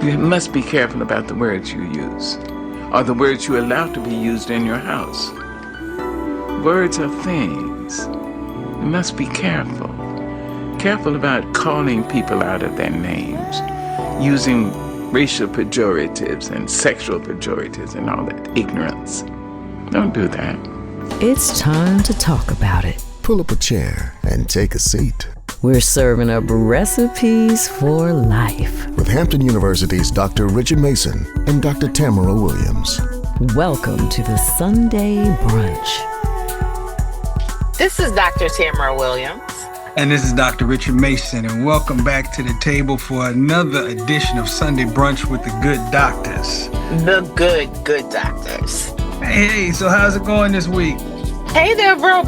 You must be careful about the words you use, or the words you allow to be used in your house. Words are things. You must be careful. Careful about calling people out of their names, using racial pejoratives and sexual pejoratives and all that ignorance. Don't do that. It's time to talk about it. Pull up a chair and take a seat. We're serving up recipes for life. With Hampton University's Dr. Richard Mason and Dr. Tamara Williams. Welcome to the Sunday Brunch. This is Dr. Tamara Williams. And this is Dr. Richard Mason, and welcome back to the table for another edition of Sunday Brunch with the Good Doctors. The good doctors. Hey, so how's it going this week? Hey there, bro.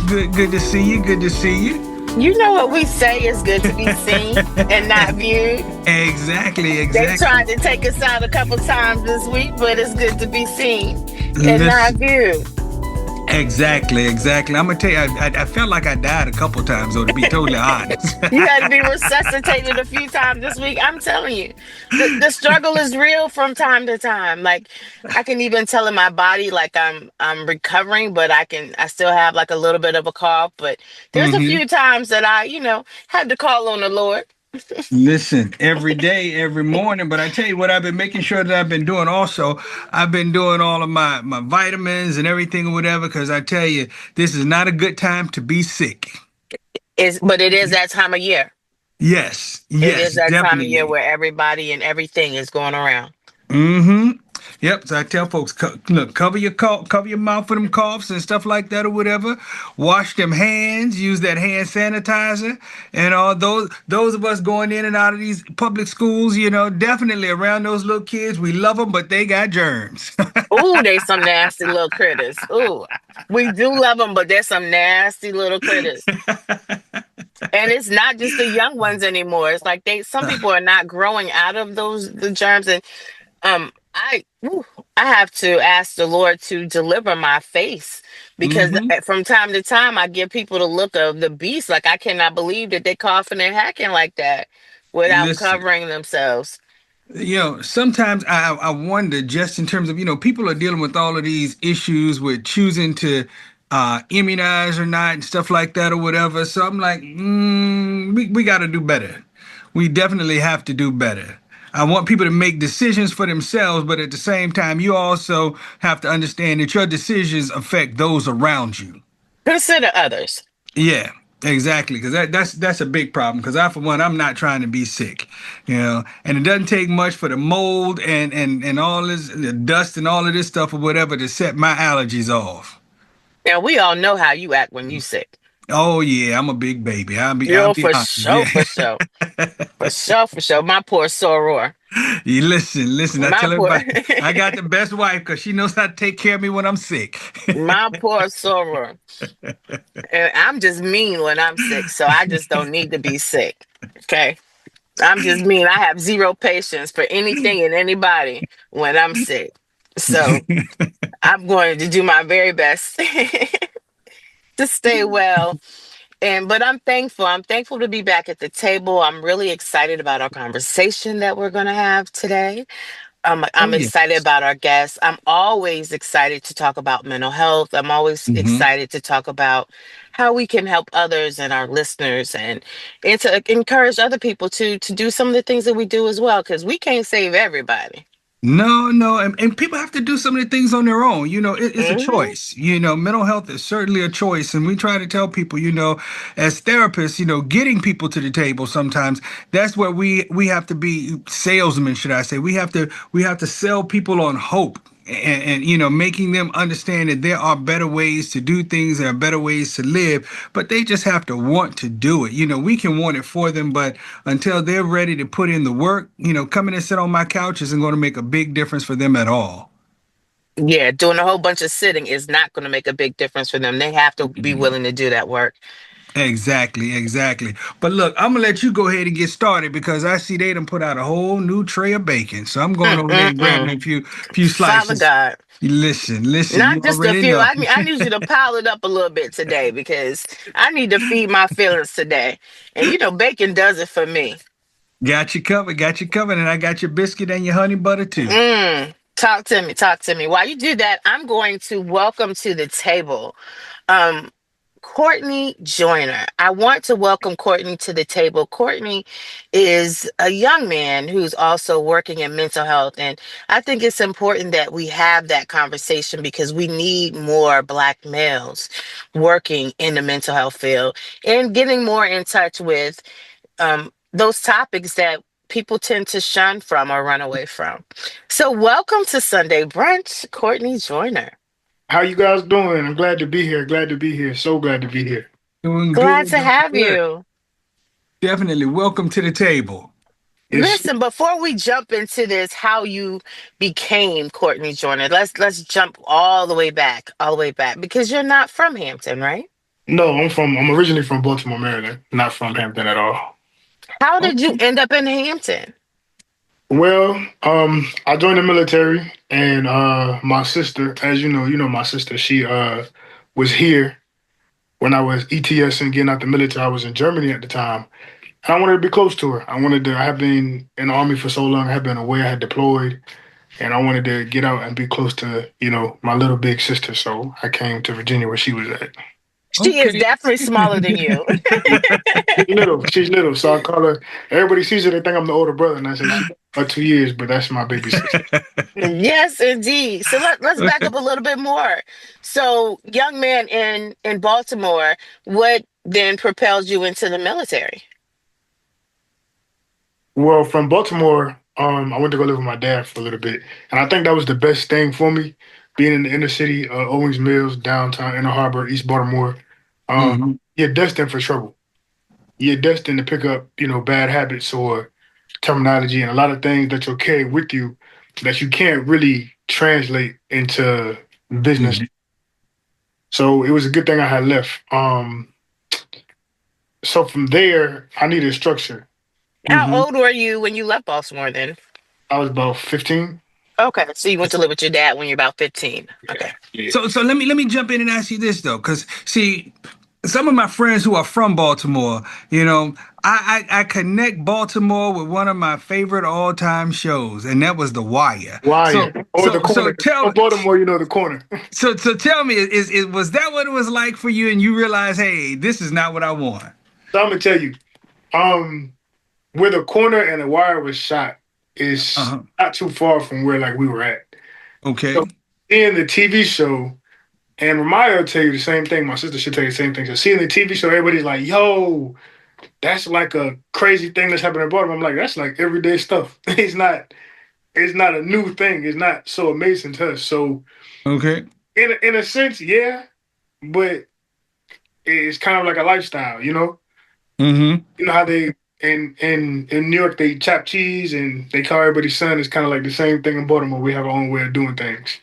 Good to see you, good to see you. You know what we say is good to be seen and not viewed. Exactly. They tried to take us out a couple times this week, but it's good to be seen and not viewed. Exactly. I'm gonna tell you, I felt like I died a couple times, though, to be totally honest. You had to be resuscitated a few times this week. I'm telling you, the struggle is real from time to time. Like, I can even tell in my body, like I'm recovering, but I still have like a little bit of a cough. But there's a few times that I, had to call on the Lord. Listen, every day, every morning. But I tell you what, I've been making sure that I've been doing also. I've been doing all of my vitamins and everything or whatever, because I tell you, this is not a good time to be sick. But it is that time of year. Yes, it is that definitely. Time of year where everybody and everything is going around. Yep. So I tell folks, look, cover your mouth for them coughs and stuff like that or whatever. Wash them hands. Use that hand sanitizer. And all those of us going in and out of these public schools, definitely around those little kids. We love them, but they got germs. Ooh, they some nasty little critters. Ooh, we do love them, but they're some nasty little critters. And it's not just the young ones anymore. It's like some people are not growing out of the germs. And I have to ask the Lord to deliver my face, because from time to time I give people the look of the beast. Like, I cannot believe that they coughing and hacking like that without covering themselves. Sometimes I wonder, just in terms of, people are dealing with all of these issues with choosing to immunize or not and stuff like that or whatever. So I'm like, we got to do better. We definitely have to do better. I want people to make decisions for themselves, but at the same time, you also have to understand that your decisions affect those around you. Consider others. Yeah, exactly. Because that's a big problem. Because for one, I'm not trying to be sick, and it doesn't take much for the mold and all this, the dust and all of this stuff or whatever to set my allergies off. Now, we all know how you act when you sick. Oh yeah, I'm a big baby. I'll be for honest. sure. For sure. My poor soror. You listen. I tell everybody, I got the best wife because she knows how to take care of me when I'm sick. My poor soror. And I'm just mean when I'm sick, so I just don't need to be sick. Okay, I'm just mean. I have zero patience for anything and anybody when I'm sick. So I'm going to do my very best to stay well. But I'm thankful. I'm thankful to be back at the table. I'm really excited about our conversation that we're going to have today. I'm excited about our guests. I'm always excited to talk about mental health. I'm always excited to talk about how we can help others and our listeners, and to encourage other people to do some of the things that we do as well, because we can't save everybody. No, and people have to do some of the things on their own. It's a choice. Mental health is certainly a choice, and we try to tell people, as therapists, getting people to the table sometimes, that's where we have to be salesmen, should I say. We have to sell people on hope. And making them understand that there are better ways to do things, there are better ways to live, but they just have to want to do it. We can want it for them, but until they're ready to put in the work, coming and sit on my couch isn't going to make a big difference for them at all. Yeah, doing a whole bunch of sitting is not going to make a big difference for them. They have to be willing to do that work. Exactly. But look, I'm gonna let you go ahead and get started, because I see they done put out a whole new tray of bacon. So I'm going over there and grabbing a few slices. Father God. Listen. Not just a few. I need you to pile it up a little bit today, because I need to feed my feelings today. And bacon does it for me. Got you covered. Got you covered. And I got your biscuit and your honey butter too. Talk to me. Talk to me. While you do that, I'm going to welcome to the table um, Courtney Joyner. I want to welcome Courtney to the table. Courtney is a young man who's also working in mental health. And I think it's important that we have that conversation because we need more Black males working in the mental health field and getting more in touch with those topics that people tend to shun from or run away from. So, welcome to Sunday Brunch, Courtney Joyner. How you guys doing? I'm glad to be here. Glad to be here. So glad to be here. Doing Glad good, to doing have good. you. Definitely. Welcome to the table. It's Listen, before we jump into this, how you became Courtney Joyner, let's jump all the way back, because you're not from Hampton, right? no, I'm originally from Baltimore, Maryland, not from Hampton at all. How did you Okay. end up in Hampton? Well, I joined the military and my sister, as you know my sister, she was here when I was ETS and getting out the military. I was in Germany at the time. And I wanted to be close to her. I have been in the army for so long, I have been away, I had deployed, and I wanted to get out and be close to, my little big sister. So I came to Virginia where she was at. She is Okay. definitely smaller than you. She's little, so I call her. Everybody sees her, they think I'm the older brother, and I say she's about 2 years, but that's my baby sister. Yes, indeed. So let's back up a little bit more. So, young man in Baltimore, what then propelled you into the military? Well, from Baltimore, I went to go live with my dad for a little bit, and I think that was the best thing for me, being in the inner city, Owings Mills, downtown, Inner Harbor, East Baltimore. hmm You're destined for trouble. You're destined to pick up, bad habits or terminology and a lot of things that you'll carry with you that you can't really translate into business. hmm So it was a good thing I had left. So from there, I needed structure. How hmm old were you when you left Baltimore then? I was about 15. Okay, so you went to live with your dad when you're about 15. Yeah. Okay. Yeah. So let me jump in and ask you this though, because see, some of my friends who are from Baltimore, I connect Baltimore with one of my favorite all time shows, and that was The Wire. So Wire. Or the so so corner. tell Oh, Baltimore, the corner. so tell me, is was that what it was like for you, and you realize, hey, this is not what I want? So I'm gonna tell you, um, where the corner and the wire was shot is Uh-huh. not too far from where like we were at. Okay. So in the TV show, and Ramaya will tell you the same thing. My sister should tell you the same thing. So seeing the TV show, everybody's like, "Yo, that's like a crazy thing that's happening in Baltimore." I'm like, "That's like everyday stuff. It's not a new thing. It's not so amazing to us." So Okay. in a sense, yeah, but it's kind of like a lifestyle, you know. Mm-hmm. You know how they in New York they chop cheese and they call everybody son. It's kind of like the same thing in Baltimore. We have our own way of doing things.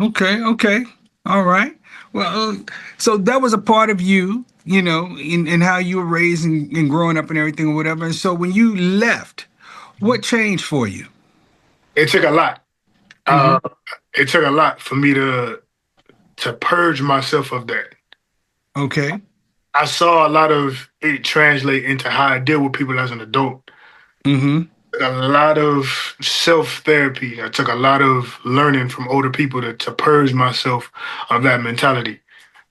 Okay. Okay. All right. Well, so that was a part of you, in how you were raised and growing up and everything or whatever. And so when you left, what changed for you? It took a lot. Uh, Mm-hmm. it took a lot for me to purge myself of that. Okay. I saw a lot of it translate into how I deal with people as an adult. Mm-hmm. A lot of self therapy. I took a lot of learning from older people to purge myself of that mentality.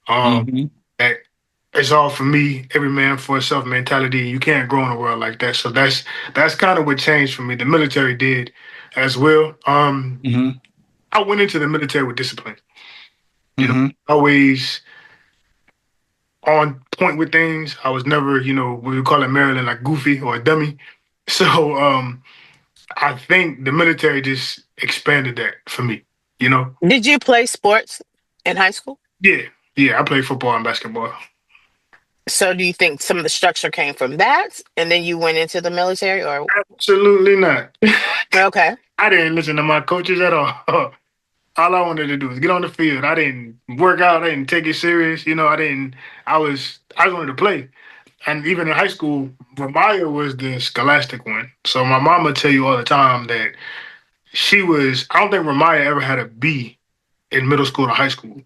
Um, Mm-hmm. that it's all for me, every man for himself mentality. You can't grow in a world like that. So that's kind of what changed for me. The military did as well. Mm-hmm. I went into the military with discipline. You know, Mm-hmm. always on point with things. I was never, we would call it Maryland like goofy or a dummy. So I think the military just expanded that for me. You know, Did you play sports in high school? yeah, yeah. I played football and basketball. So do you think some of the structure came from that and then you went into the military or Absolutely not. okay. I didn't listen to my coaches at all. All I wanted to do was get on the field. I didn't work out. I didn't take it serious. I didn't. I wanted to play. And even in high school, Ramaya was the scholastic one. So my mom would tell you all the time that she was. I don't think Ramaya ever had a B in middle school or high school.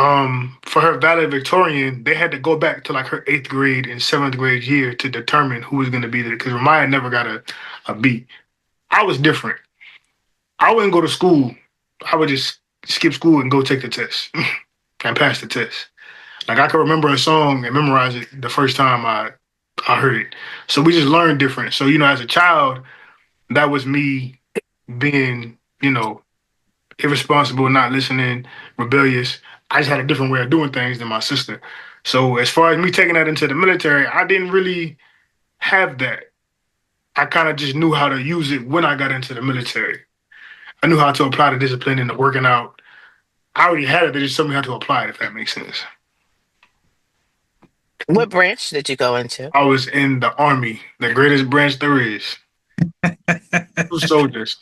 for her valedictorian, they had to go back to like her 8th grade and 7th grade year to determine who was going to be there. Because Ramaya never got a B. I was different. I wouldn't go to school. I would just skip school and go take the test and pass the test. Like I could remember a song and memorize it the first time I heard it. So we just learned different. So as a child, that was me being irresponsible, not listening, rebellious. I just had a different way of doing things than my sister. So as far as me taking that into the military, I didn't really have that. I kind of just knew how to use it when I got into the military. I knew how to apply the discipline and the working out. I already had it. They just told me how to apply it, if that makes sense. What branch did you go into? I was in the Army, the greatest branch there is. Two soldiers.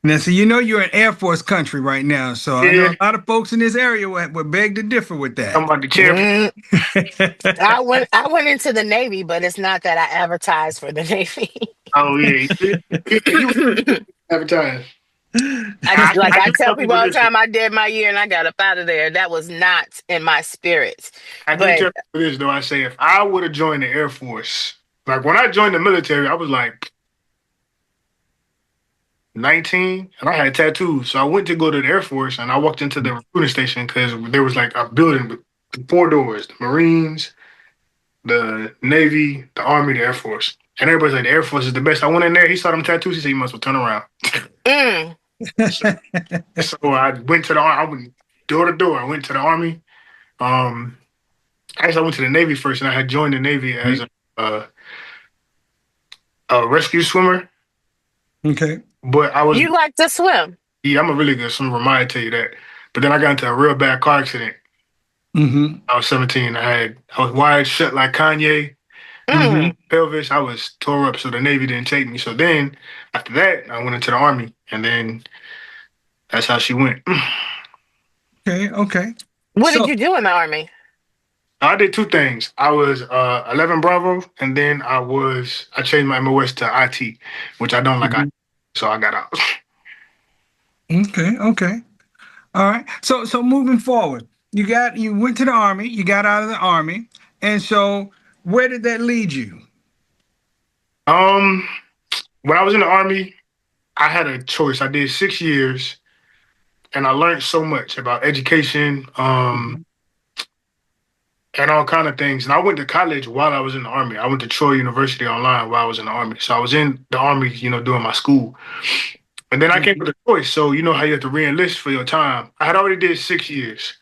Now, so you're in Air Force country right now, so I know Yeah, a lot of folks in this area would beg to differ with I'm that. about the chair. Mm, I went into the Navy, but it's not that I advertised for the Navy. Oh yeah, you advertise. I can tell tell people people all the this. time I did my year and I got up out of there. That was not in my spirit. I do But tell people this though. I say if I would have joined the Air Force, like when I joined the military, I was like 19 and I had tattoos. So I went to go to the Air Force and I walked into the recruiting station because there was like a building with 4 doors: the Marines, the Navy, the Army, the Air Force. And everybody's like, the Air Force is the best. I went in there, he saw them tattoos, he said, you must well turn around. mm, So I went to the Army, I went door to door. I went to the Army. Um, Actually, I went to the Navy first and I had joined the Navy as a, a rescue swimmer. Okay. But I was, you like to swim. yeah, I'm a really good swimmer, I tell you that. But then I got into a real bad car accident. Mm-hmm. I was 17. I was wired shut like Kanye. Mm-hmm. Mm, Pelvis, I was tore up, so the Navy didn't take me. So then after that, I went into the Army, and then that's how she went. Okay. Okay. what did So, you do in the Army? I did 2 things. I was 11 Bravo, and then I changed my MOS to IT, which I don't like IT, Mhm. so I got out. Okay. Okay. All right. So moving forward, you went to the Army, you got out of the Army, and so where did that lead you? Um, when I was in the Army, I had a choice. I did 6 years, and I learned so much about education, Mhm. and all kind of things. And I went to college while I was in the Army. I went to Troy University online while I was in the Army. So I was in the Army, doing my school. And then I came with a choice. So you know how you have to re-enlist for your time. I had already did 6 years,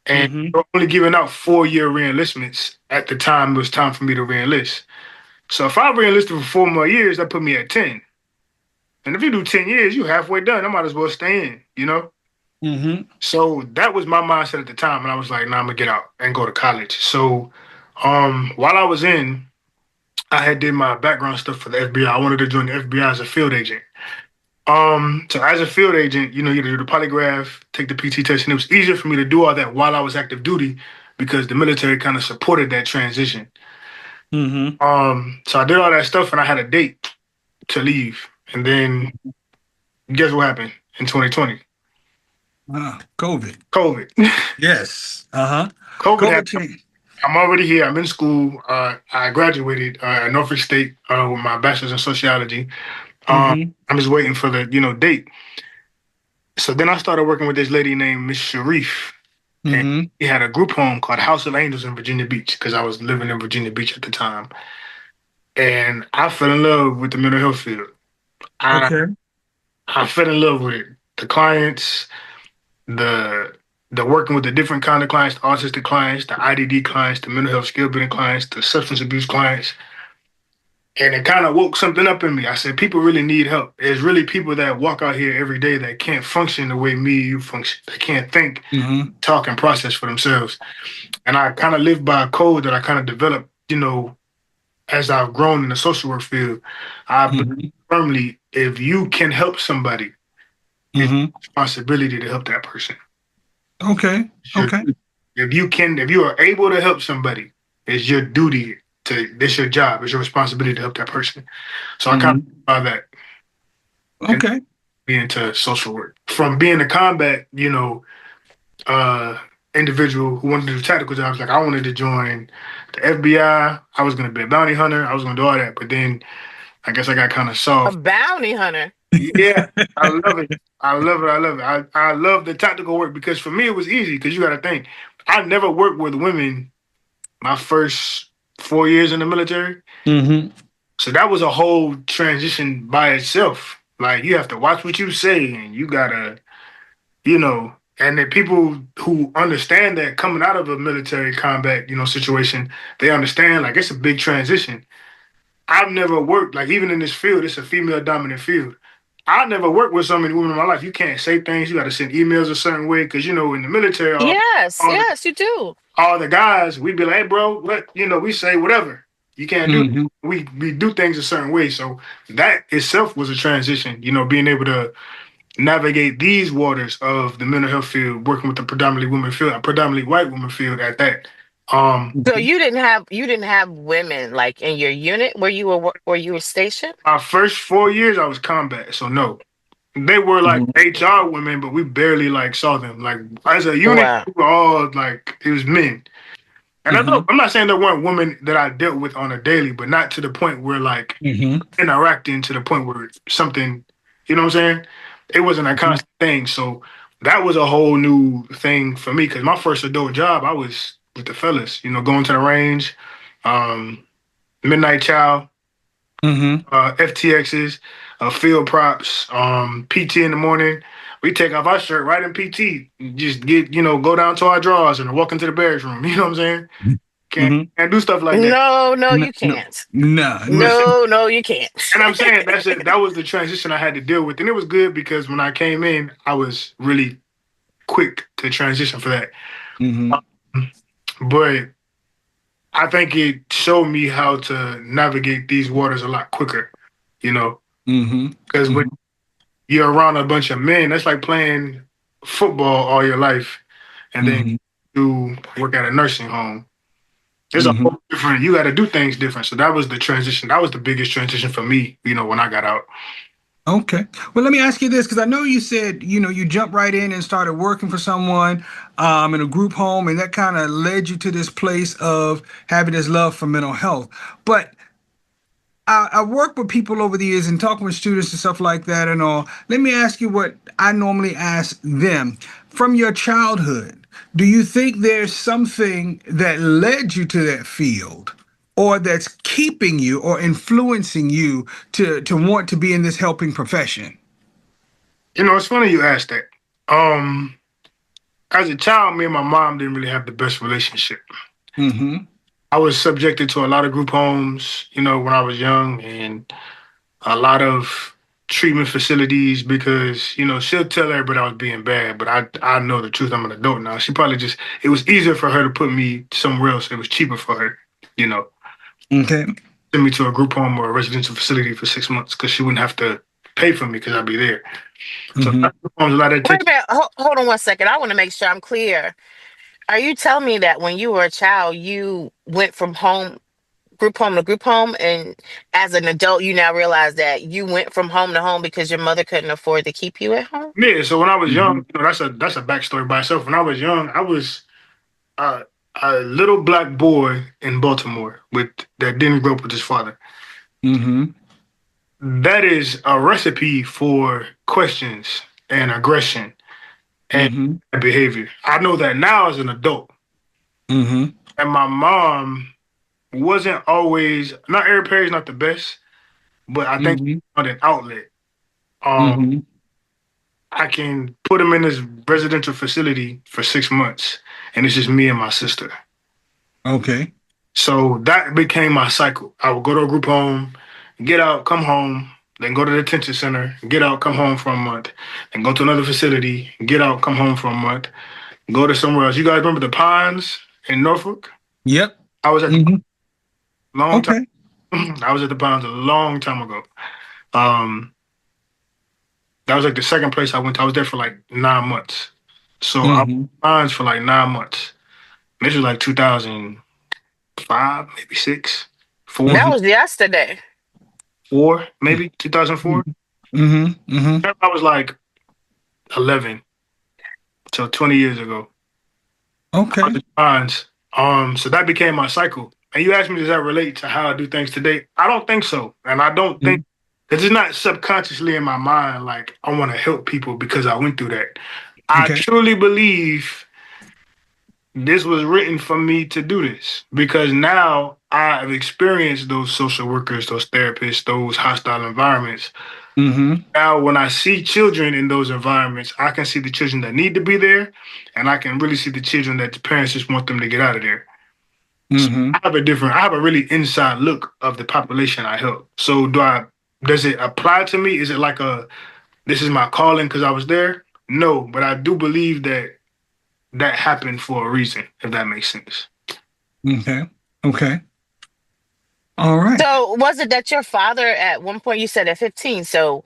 and Mm-hmm. they were only giving out 4-year re-enlistments at the time. It was time for me to re-enlist. So if I re-enlisted for 4 more years, that put me at 10. And if you do 10 years, you're halfway done. I might as well stay in. Mm-hmm. So that was my mindset at the time, and I was like, "Nah, I'm gonna get out and go to college." So, while I was in, I had did my background stuff for the FBI. I wanted to join the FBI as a field agent. So as a field agent, you had to do the polygraph, take the PT test, and it was easier for me to do all that while I was active duty because the military kind of supported that transition. Mm-hmm. So I did all that stuff, and I had a date to leave, and then guess what happened in 2020? COVID. COVID. Yes. Uh-huh. COVID COVID happened. changed. I'm already here. I'm in school. I graduated at Norfolk State with my bachelor's in sociology. Mm-hmm. I'm just waiting for the date. So then I started working with this lady named Miss Sharif, and Mm-hmm. we had a group home called House of Angels in Virginia Beach because I was living in Virginia Beach at the time, and I fell in love with the mental health field. I Okay. I fell in love with it. The clients, the working with the different kind of clients, the autistic clients, the IDD clients, the mental health skill building clients, the substance abuse clients. And it kind of woke something up in me. I said, people really need help. There's really people that walk out here every day that can't function the way me and you function. They can't think, Mm-hmm. talk, and process for themselves. And I kind of live by a code that I kind of developed, as I've grown in the social work field. I believe Mm-hmm. firmly if you can help somebody, it's Mm-hmm. your responsibility to help that person. Okay. It's Okay. if you are able to help somebody, it's your duty it's your job, it's your responsibility to help that person. So I kind of Mm-hmm. by that and Okay. be into social work. From being in combat, uh, individual who wanted to do tactical jobs. Like I wanted to join the FBI. I was going to be a bounty hunter. I was going to do all that. But then I guess I got kind of A soft. bounty hunter. Yeah, I love it. I love it. I love it. I love the tactical work because for me it was easy because you got to think. I never worked with women my first 4 years in the military. Mm-hmm. So that was a whole transition by itself. Like you have to watch what you say and you gotta, and the people who understand that coming out of a military combat, situation, they understand like it's a big transition. I've never worked, like even in this field, it's a female dominant field. I never worked with so many women in my life. You can't say things, you gotta send emails a certain way, because in the military, Yes, all the yes, you do. all the guys, we'd be like, hey bro, what we say whatever. You can't do Mm-hmm. we do things a certain way. So that itself was a transition, being able to navigate these waters of the mental health field, working with a predominantly women field, a predominantly white woman field at that. So you didn't have women like in your unit where you were stationed? My first 4 years I was combat, so no. They were like Mm-hmm. HR women, but we barely like saw them. Like as a unit, Wow. we were all like it was men. And I'm not saying there weren't women that I dealt with on a daily, but not to the point where like Mm-hmm. interacting to the point where something, you know what I'm saying? It wasn't a constant thing. So that was a whole new thing for me because my first adult job, I was with the fellas, going to the range, um, midnight chow, Mm-hmm. FTXs, field props, PT in the morning. We take off our shirt right in PT, just go down to our drawers and walk into the barracks room. You know what I'm saying? Mm-hmm. Can't do stuff like that. No, no, No, you no, can't. no, no. No, no, you can't. And I'm saying that's it. That was the transition I had to deal with, and it was good because when I came in, I was really quick to transition for that. Mm-hmm. But I think it showed me how to navigate these waters a lot quicker. You know, Mm-hmm. because when you're around a bunch of men, that's like playing football all your life, and then Mm-hmm. you work at a nursing home. It's a Mm-hmm. whole different. You got to do things different. So that was the transition. That was the biggest transition for me. When I got out. Okay. Well, let me ask you this, because I know you said, you jumped right in and started working for someone in a group home, and that kind of led you to this place of having this love for mental health. But I work with people over the years and talking with students and stuff like that and all. Let me ask you what I normally ask them. From your childhood, do you think there's something that led you to that field or that's keeping you or influencing you to want to be in this helping profession? It's funny you asked that. As a child, me and my mom didn't really have the best relationship. Mm-hmm. I was subjected to a lot of group homes, when I was young, and a lot of treatment facilities because, she'll tell everybody I was being bad, but I know the truth. I'm an adult now. She probably it was easier for her to put me somewhere else. It was cheaper for her, you know, Okay. send me to a group home or a residential facility for 6 months because she wouldn't have to pay for me because I'd be there. So Mm-hmm. group homes, a lot of Wait a attention. minute. Hold on one second. I want to make sure I'm clear. Are you telling me that when you were a child, you went from group home to group home, and as an adult, you now realize that you went from home to home because your mother couldn't afford to keep you at home? Yeah, so when I was Mm-hmm. young, that's a backstory by itself. When I was young, I was uh, a little black boy in Baltimore that didn't grow up with his father. Mm-hmm. That is a recipe for questions and aggression and Mm-hmm. behavior. I know that now as an adult. Mm-hmm. And my mom wasn't always not every parent's not the best, but I think Mm-hmm. on an outlet. Um, Mm-hmm. I can put him in this residential facility for 6 months, and it's just me and my sister. Okay. So that became my cycle. I would go to a group home, get out, come home, then go to the detention center, get out, come home for a month, then go to another facility, get out, come home for a month, go to somewhere else. You guys remember the Pines in Norfolk? Yep. I was at the Mm-hmm. long time. Okay. I was at the Pines a long time ago. Um, that was like the second place I went to. I was there for like 9 months. So I was at Mm-hmm. the Pines for like 9 months. This was like 2005, maybe six, four, That Mm-hmm. was yesterday. four, maybe 2004. Mm-hmm. Mm-hmm. I was like 11, so 20 years ago. Okay. Lines. So that became my cycle. And you asked me, does that relate to how I do things today? I don't think so. And I don't think, Mhm. because it's not subconsciously in my mind, like I want to help people because I went through that. I Okay. truly believe this was written for me to do this because now I've experienced those social workers, those therapists, those hostile environments. Mm-hmm. Now, when I see children in those environments, I can see the children that need to be there, and I can really see the children that the parents just want them to get out of there. So Mm-hmm. I have a really inside look of the population I help. So does it apply to me? Is it like this is my calling because I was there? No, but I do believe that that happened for a reason, if that makes sense. Okay. Okay. All right. So was it that your father at one point, you said at 15, so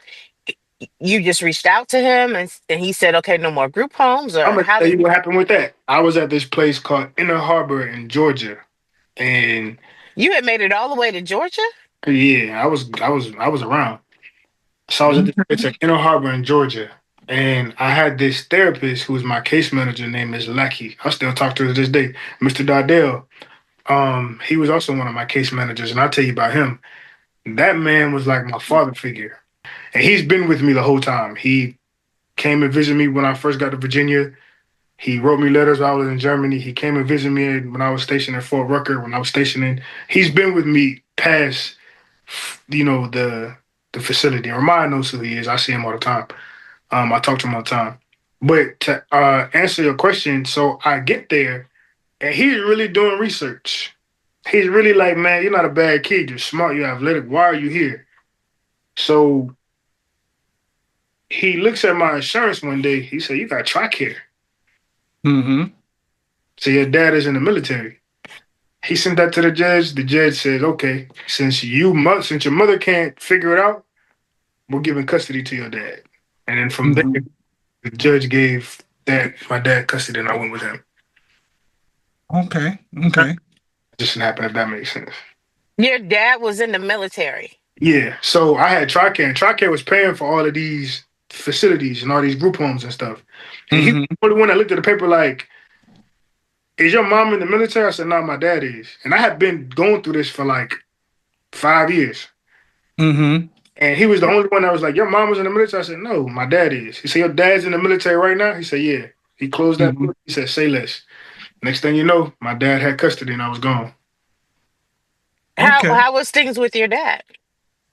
you just reached out to him and he said, okay, no more group homes, I'm or gonna how tell did you what happened with that. I was at this place called Inner Harbor in Georgia, and you had made it all the way to Georgia? yeah, I was around. So I was at this place Okay. at Inner Harbor in Georgia, and I had this therapist who was my case manager named Ms. Lackey. I still talk to her to this day, Mr. Dardell. He was also one of my case managers, and I'll tell you about him. That man was like my father figure, and he's been with me the whole time. He came and visited me when I first got to Virginia. He wrote me letters while I was in Germany. He came and visited me when I was stationed at Fort Rucker. When I was stationed in, he's been with me past, the facility. Remind knows who he is. I see him all the time. I talk to him all the time. But to answer your question, so I get there and he's really doing research. He's really like, man, you're not a bad kid. You're smart. You're athletic. Why are you here? So he looks at my insurance one day. He said, "You got TRICARE. Mm-hmm. So your dad is in the military." He sent that to the judge. The judge said, "Okay, since your mother can't figure it out, we're giving custody to your dad." And then from there, Mm-hmm. the judge gave my dad custody, and I went with him. Okay. Okay. Just happened, if that makes sense. Your dad was in the military. Yeah. So I had TRICARE, and TRICARE was paying for all of these facilities and all these group homes and stuff. And he was Mm-hmm. the only one that looked at the paper like, "Is your mom in the military?" I said, "No, my dad is." And I had been going through this for like 5 years. Mm-hmm. And he was the only one that was like, "Your mom was in the military?" I said, "No, my dad is." He said, "Your dad's in the military right now?" He said, "Yeah." He closed that Mm-hmm. book. He said, "Say less." Next thing you know, my dad had custody and I was gone. Okay. How was things with your dad?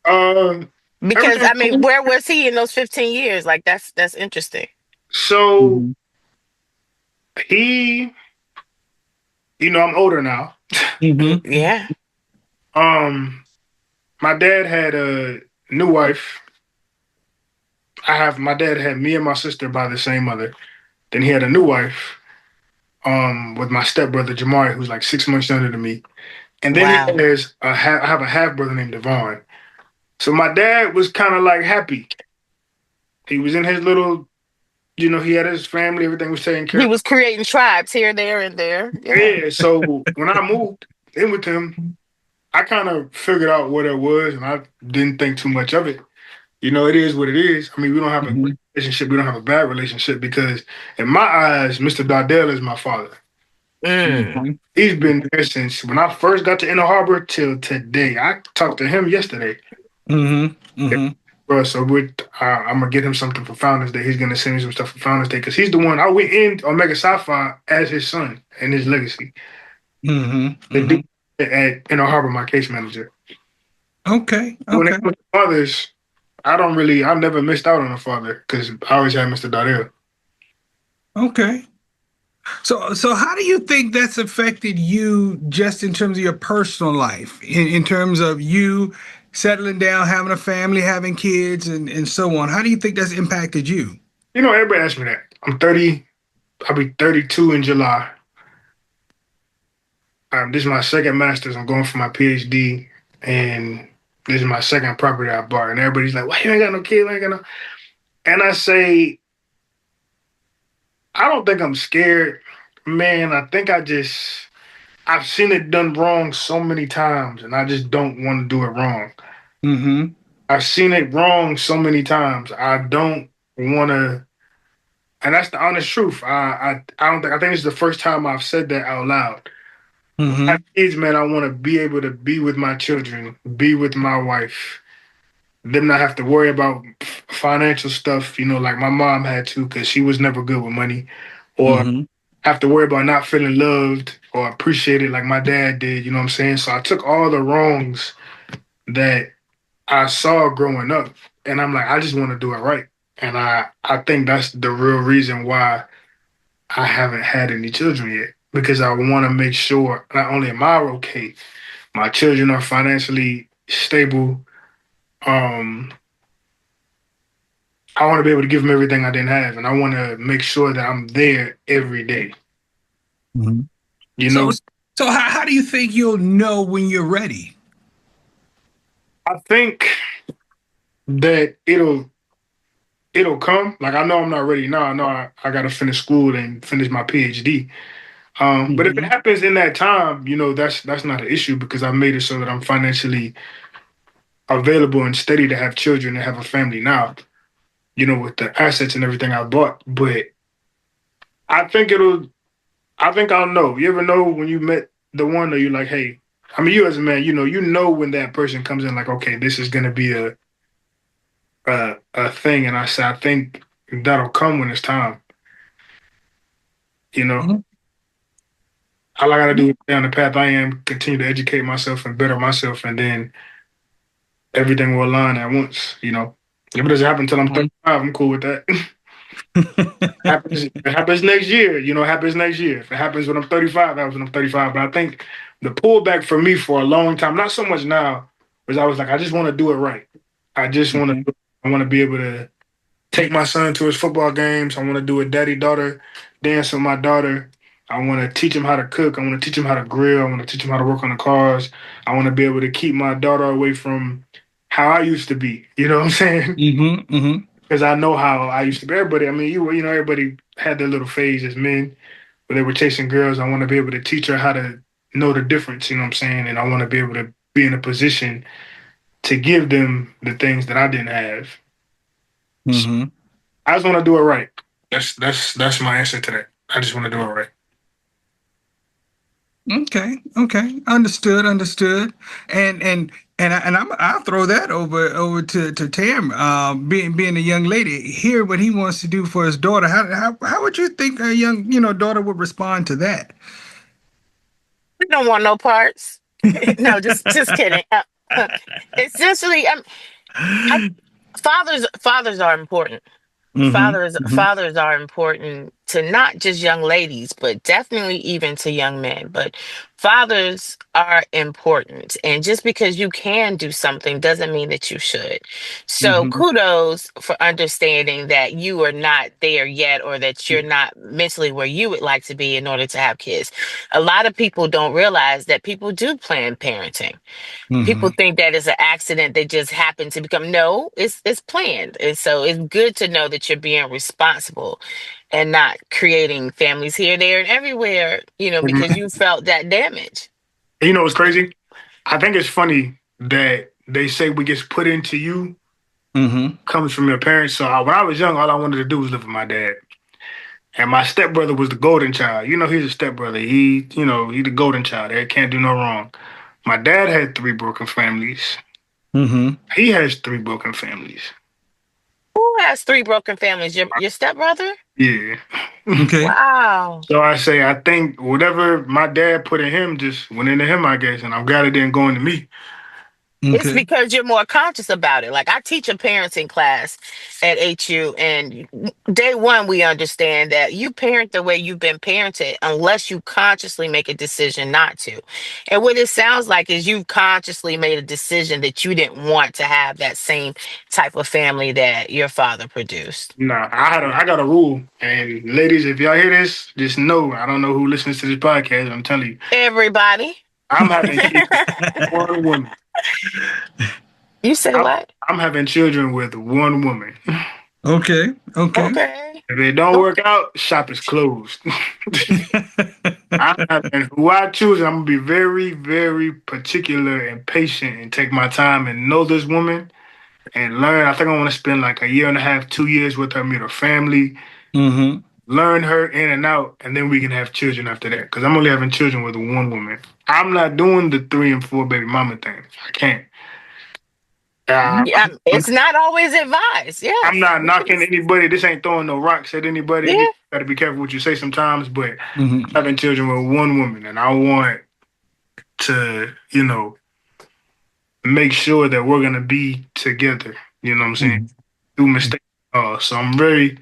Uh, Because Everything's I mean, cool. where was he in those 15 years? Like that's interesting. So Mm-hmm. he, I'm older now. Mm-hmm. Yeah. Um, my dad had a new wife. My dad had me and my sister by the same mother. Then he had a new wife, with my stepbrother Jamari, who's like 6 months younger than me. And then he Wow. has I have a half brother named Devon. So my dad was kind of like happy. He was in his little, he had his family, everything was taken care He of. was creating tribes here, there, and there. Yeah. Yeah. So when I moved in with him, I kind of figured out what it was, and I didn't think too much of it. It is what it is. I mean, we don't have a great Mm-hmm. relationship. We don't have a bad relationship because, in my eyes, Mr. Dardell is my father. Mm. Mm-hmm. He's been there since when I first got to Inner Harbor till today. I talked to him yesterday. Mm-hmm. Mm-hmm. Bro, so I'm gonna get him something for Founders Day. He's gonna send me some stuff for Founders Day because he's the one I went in on Mega Sci-Fi as his son and his legacy. Mm-hmm. The Mm-hmm. dude at Inner Harbor, my case manager. Okay. When it Okay. comes to fathers, I've never missed out on a father because I always had Mr. Dardell. Okay. So how do you think that's affected you just in terms of your personal life, in terms of you settling down, having a family, having kids, and so on? How do you think that's impacted you? Everybody asks me that. I'm 30. I'll be 32 in July. This is my second master's. I'm going for my PhD, and this is my second property I bought. And everybody's like, "Why you ain't got no kid? Ain't got no?" And I say, I don't think I'm scared, man. I think I've seen it done wrong so many times, and I just don't want to do it wrong. Mm-hmm. I've seen it wrong so many times. I don't want to. And that's the honest truth. I don't think I think it's the first time I've said that out loud. When I have Mm-hmm. kids, man, I want to be able to be with my children, be with my wife, them not have to worry about financial stuff, like my mom had to because she was never good with money, or Mm-hmm. have to worry about not feeling loved or appreciated like my dad did, you know what I'm saying? So I took all the wrongs that I saw growing up and I'm like, I just want to do it right. And I think that's the real reason why I haven't had any children yet. Because I want to make sure not only am I okay, my children are financially stable. Um, I want to be able to give them everything I didn't have, and I want to make sure that I'm there every day. Mm-hmm. You So, know, so how do you think you'll know when you're ready? I think that it'll come. Like I know I'm not ready now. I know I got to finish school and finish my PhD. But if it Mm-hmm. happens in that time, that's not an issue because I made it so that I'm financially available and steady to have children and have a family now. With the assets and everything I bought. But I think it'll. I think I'll know. You ever know when you met the one, or you're like, hey, I mean, you as a man, you know when that person comes in, like, okay, this is gonna be a thing, and I think that'll come when it's time. You know, all I gotta do is stay on the path I am, continue to educate myself and better myself, and then everything will align at once. If it doesn't happen until I'm Mm-hmm. 35, I'm cool with that. If it happens next year, it happens next year. If it happens when I'm 35, that was when I'm 35. But I think the pullback for me for a long time, not so much now, was I was like, I just want to do it right. I just want Mm-hmm. to. I want to be able to take my son to his football games. I want to do a daddy-daughter dance with my daughter. I want to teach him how to cook. I want to teach him how to grill. I want to teach him how to work on the cars. I want to be able to keep my daughter away from how I used to be. You know what I'm saying? Mm-hmm. Mm-hmm. Because I know how I used to be. Everybody, I mean, everybody had their little phase as men where they were chasing girls. I want to be able to teach her how to know the difference. You know what I'm saying? And I want to be able to be in a position to give them the things that I didn't have. So Mm-hmm. I just want to do it right. That's my answer to that. I just want to do it right. Okay, okay, understood, understood, I'll throw that over to Tam. Being a young lady, hear what he wants to do for his daughter. How would you think a young daughter would respond to that? We don't want no parts. No, just kidding. Essentially, I, fathers are important. Mm-hmm. Mm-hmm. Fathers are important to not just young ladies, but definitely even to young men. But fathers are important, and just because you can do something doesn't mean that you should. So Mm-hmm. kudos for understanding that you are not there yet, or that you're not mentally where you would like to be in order to have kids. A lot of people don't realize that people do plan parenting. People Mm-hmm. think that it's an accident that just happened to become. No, it's planned. And so it's good to know that you're being responsible and not creating families here, there, and everywhere, because Mhm. you felt that damage. And you know what's crazy? I think it's funny that they say what gets put into you Mm-hmm. comes from your parents. So when I was young, all I wanted to do was live with my dad. And my stepbrother was the golden child. He's a stepbrother. He the golden child. He can't do no wrong. My dad had three broken families. Mm-hmm. He has three broken families. Who has three broken families? Your stepbrother? Yeah. Okay. Wow. So I say, I think whatever my dad put in him just went into him, I guess. And I'm glad it didn't go into me. It's Okay. because you're more conscious about it. Like I teach a parenting class at HU, and day one, we understand that you parent the way you've been parented unless you consciously make a decision not to. And what it sounds like is you've consciously made a decision that you didn't want to have that same type of family that your father produced. Nah, I got a rule. And ladies, if y'all hear this, just know I don't know who listens to this podcast. I'm telling you, Everybody. I'm having kids with one woman. You say I'm, what? I'm having children with one woman. Okay. Okay. Okay. If it don't work Okay. out, shop is closed. And who I choose, I'm gonna be very, very particular and patient and take my time and know this woman and learn. I think I want to spend like a year and a half, 2 years with her, meet her family, Mm-hmm. learn her in and out, and then we can have children after that. Because I'm only having children with one woman. I'm not doing the 3 and 4 baby mama thing. I can't. Uh, Yeah, it's not always advised. I'm Yes. not knocking anybody. This ain't throwing no rocks at anybody. You Yeah. got to be careful what you say sometimes. But Mm-hmm. having children with one woman, and I want to, make sure that we're gonna be together. You know what I'm saying? Through mistakes. So I'm very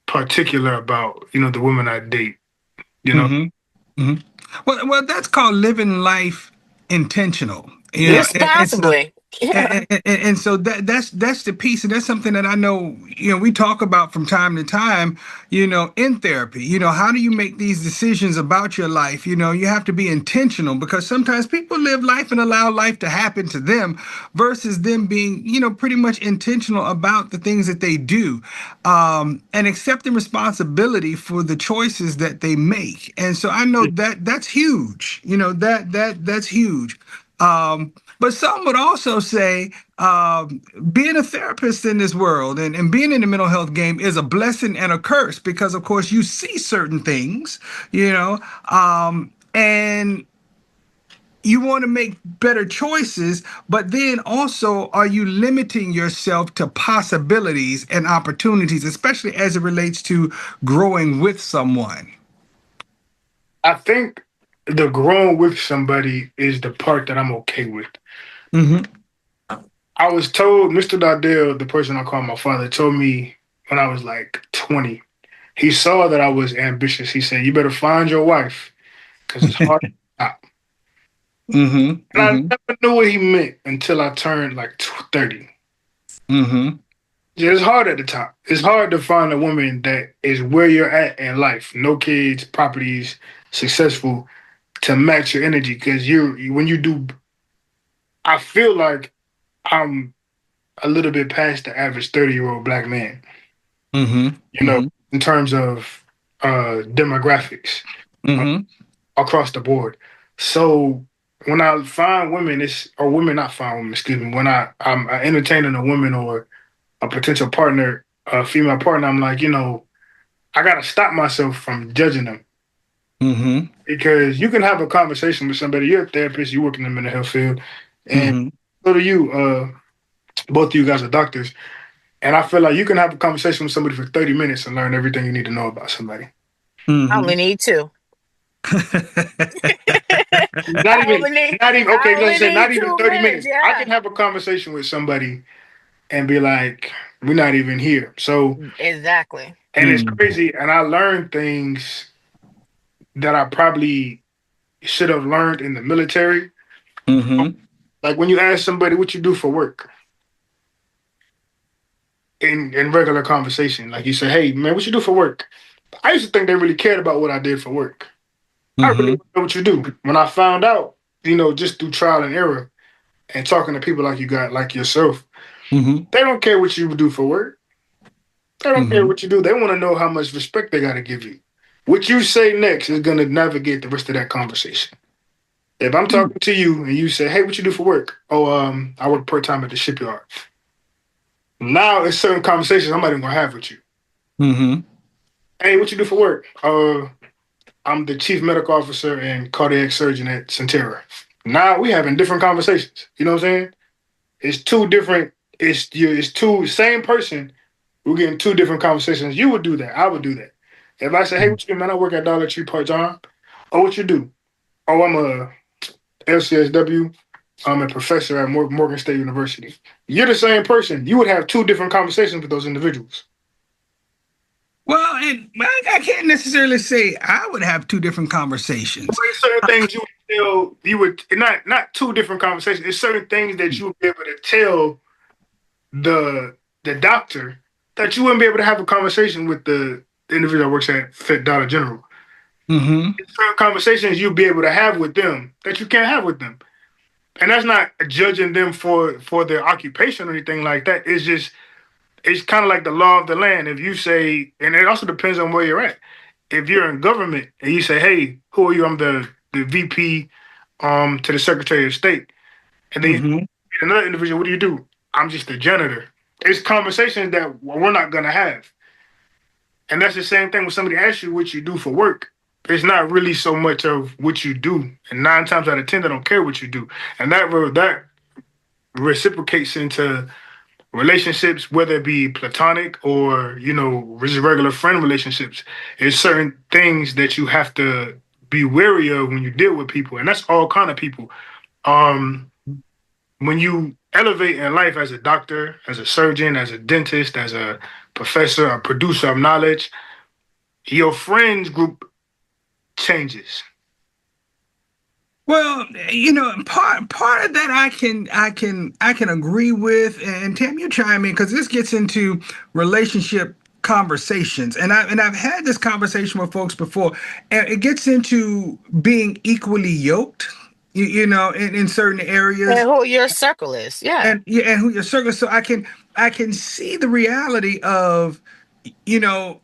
particular about the women I date. You know, Mm-hmm. Hmm. Well, that's called living life intentional. And so Responsibly. Yeah. and so that's the piece, and that's something that I know we talk about from time to time, in therapy. How do you make these decisions about your life? You have to be intentional, because sometimes people live life and allow life to happen to them versus them being pretty much intentional about the things that they do, and accepting responsibility for the choices that they make. And so I know that that's huge. That's huge. But some would also say, being a therapist in this world, and being in the mental health game is a blessing and a curse, because, of course, you see certain things, and you want to make better choices, but then also, are you limiting yourself to possibilities and opportunities, especially as it relates to growing with someone? I think the growing with somebody is the part that I'm okay with. Mm-hmm. I was told, Mr. Dardell, the person I call my father, told me when I was like 20. He saw that I was ambitious. He said, "You better find your wife because it's hard to stop." Mm-hmm. And I Mm-hmm. never knew what he meant until I turned like 30. Mm-hmm. Yeah, it's hard at the top. It's hard to find a woman that is where you're at in life, no kids, properties, successful, to match your energy. Because when you do, I feel like I'm a little bit past the average 30-year-old black man, Mm-hmm. you know, in terms of demographics Mm-hmm. across the board. So when I find women, or women not find women, excuse me, when I'm entertaining a woman or a potential partner, a female partner, I'm like, I gotta stop myself from judging them, Mm-hmm. because you can have a conversation with somebody. You're a therapist, you work in the mental health field, and Mm-hmm. so do you. Both of you guys are doctors, and I feel like you can have a conversation with somebody for 30 minutes and learn everything you need to know about somebody. I Mm-hmm. only need two. Not even, not even. I Okay, let's only say not need even two 30 minutes. minutes. I Yeah. can have a conversation with somebody and be like, "We're not even here." So, Exactly. and it's crazy, and I learned things that I probably should have learned in the military. Mm-hmm. Like when you ask somebody what you do for work in regular conversation, like you say, "Hey man, what you do for work?" I used to think they really cared about what I did for work. I really Mm-hmm. want to know what you do. When I found out, just through trial and error and talking to people like you got, like yourself, Mm-hmm. they don't care what you do for work. They don't care Mm-hmm. what you do. They want to know how much respect they got to give you. What you say next is going to navigate the rest of that conversation. If I'm talking to you and you say, "Hey, what you do for work?" "Oh, I work part time at the shipyard." Now it's certain conversations I'm not even gonna have with you. Mm-hmm. "Hey, what you do for work?" I'm the chief medical officer and cardiac surgeon at Centera." Now we having different conversations. You know what I'm saying? It's two different. It's two same person. We're getting two different conversations. You would do that. I would do that. If I say, "Hey, what you do, man? I work at Dollar Tree part time." "Oh, what you do?" "Oh, I'm a LCSW. I'm a professor at Morgan State University." You're the same person. You would have two different conversations with those individuals. Well, and I can't necessarily say I would have two different conversations. There's certain things you would not two different conversations. It's certain things that you would be able to tell the doctor that you wouldn't be able to have a conversation with the individual that works at Fit Dollar General. Mm-hmm. There's certain conversations you'll be able to have with them that you can't have with them. And that's not judging them for their occupation or anything like that. It's kind of like the law of the land. If you say, and it also depends on where you're at. If you're in government and you say, "Hey, who are you?" "I'm the VP to the Secretary of State." And then you Mm-hmm. meet another individual, "What do you do?" "I'm just a janitor." it's conversations that we're not gonna have. And that's the same thing when somebody asks you what you do for work. It's not really so much of what you do, and 9 times out of 10, they don't care what you do, and that reciprocates into relationships, whether it be platonic or just regular friend relationships. There's certain things that you have to be wary of when you deal with people, and that's all kind of people. Um, when you elevate in life as a doctor, as a surgeon, as a dentist, as a professor, a producer of knowledge, your friends group changes. Well, part of that I can agree with, and Tim, you chime in because this gets into relationship conversations, and I've had this conversation with folks before, and it gets into being equally yoked, in certain And areas, who your circle is. Yeah. and yeah, and who your circle. So I can see the reality of, you know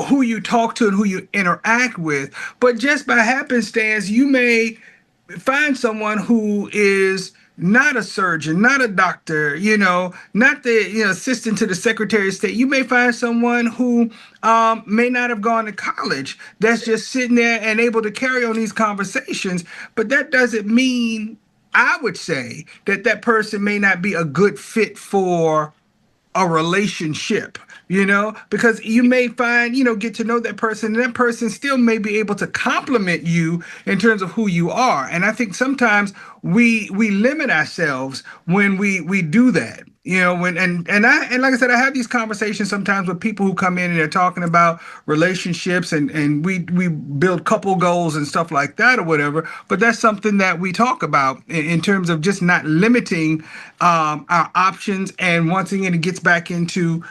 who you talk to and who you interact with, but just by happenstance, you may find someone who is not a surgeon, not a doctor, not the assistant to the Secretary of State. You may find someone who may not have gone to college that's just sitting there and able to carry on these conversations. But that doesn't mean, I would say, that that person may not be a good fit for a relationship, because you may find, get to know that person, and that person still may be able to compliment you in terms of who you are. And I think sometimes we limit ourselves when we do that. When and like I said, I have these conversations sometimes with people who come in and they're talking about relationships, and we build couple goals and stuff like that or whatever. But that's something that we talk about in terms of just not limiting our options. And once again, it gets back into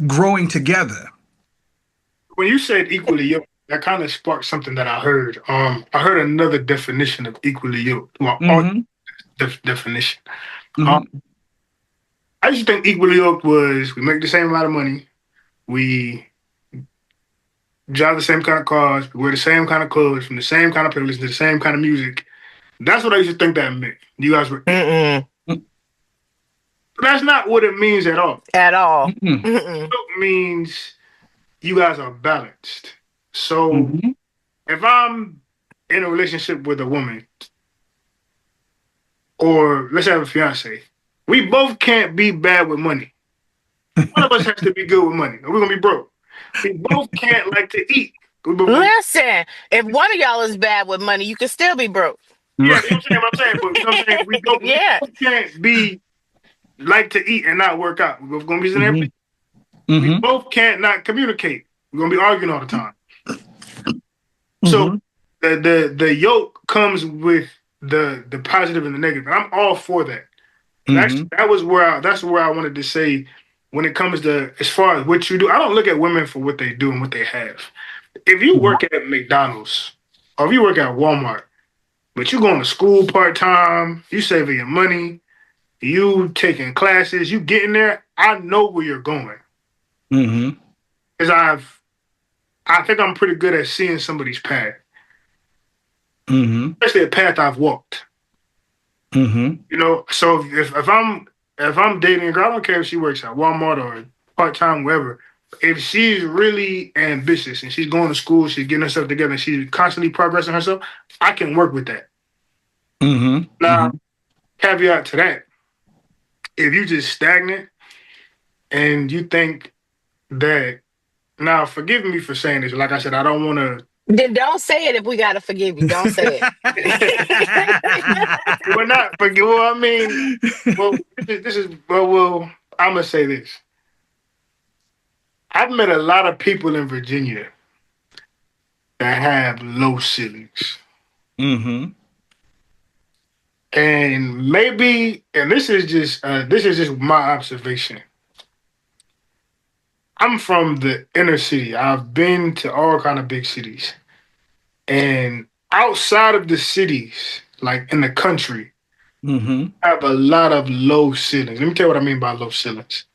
growing together. When you said equally yoked, that kind of sparked something that I heard. I heard another definition of equally yoked. Well, our Mm-hmm. definition. Um, Mm-hmm. I used to think equally yoked was we make the same amount of money, we drive the same kind of cars, we wear the same kind of clothes, from the same kind of privilege, to the same kind of music. That's what I used to think that meant. You guys were equal. Mm-mm. But that's not what it means at all. At all. Mm-hmm. Mm-mm. It means you guys are balanced. So Mm-hmm. if I'm in a relationship with a woman, or let's have a fiance, we both can't be bad with money. One of us has to be good with money, or we're gonna be broke. We both can't like to eat. Listen, if one of y'all is bad with money, you can still be broke. Yeah, you know Right. what I'm saying? But you know what I'm saying? We Yeah. both can't be like to eat and not work out. We're both gonna be sitting there. Mm-hmm. We Mm-hmm. both can't not communicate. We're gonna be arguing all the time. So Mm-hmm. the yoke comes with the positive and the negative. And I'm all for that. And Mm-hmm. actually that's where I wanted to say when it comes to as far as what you do, I don't look at women for what they do and what they have. If you work at McDonald's or if you work at Walmart, but you going to school part time, you saving your money, you taking classes, you getting there, I know where you're going. Mm-hmm. Because I think I'm pretty good at seeing somebody's path, Mm-hmm. especially a path I've walked. Mm-hmm. So if I'm dating a girl, I don't care if she works at Walmart or part time, wherever. If she's really ambitious and she's going to school, she's getting herself together, and she's constantly progressing herself, I can work with that. Mm-hmm. Now, Mm-hmm. caveat to that, if you just stagnant and you think that, now forgive me for saying this, like I said, I don't want to. Then don't say it if we gotta forgive you. Don't say it. We're not forgive. Well, I mean, well, this is well. I'm gonna say this. I've met a lot of people in Virginia that have low ceilings. Mm-hmm. And maybe, and this is just my observation. I'm from the inner city. I've been to all kind of big cities, and outside of the cities, like in the country, Mm-hmm. I have a lot of low ceilings. Let me tell you what I mean by low ceilings.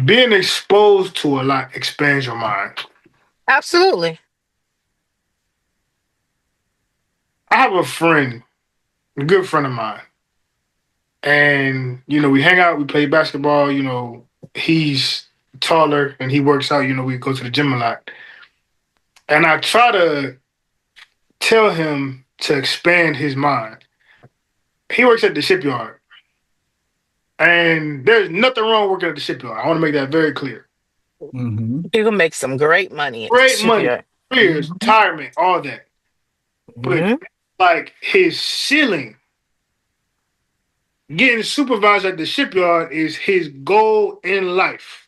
Being exposed to a lot expands your mind. Absolutely. I have a friend, a good friend of mine. and we hang out, we play basketball. He's taller and he works out. We go to the gym a lot, and I try to tell him to expand his mind. He works at the shipyard, and there's nothing wrong working at the shipyard. I want to make that very clear. Mm-hmm. People make some great money at the Great money, shipyard. careers, retirement, all that. But Mhm. like his ceiling, getting supervised at the shipyard is his goal in life.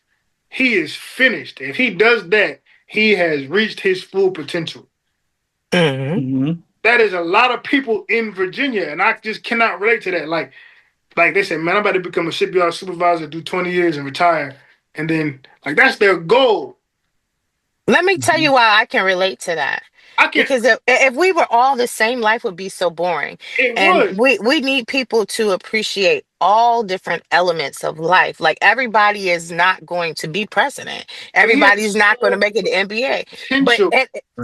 He is finished. If he does that, he has reached his full potential. Mhm. Mm-hmm. That is a lot of people in Virginia, and I just cannot relate to that. Like they said, man, I'm about to become a shipyard supervisor, do 20 years and retire. And then like that's their goal. Let me tell you why I can relate to that. I can't Because if we were all the same, life would be so boring. it And would. we need people to appreciate all different elements of life. Like everybody is not going to be president. But he has Everybody's not going to so make it to NBA. But potential.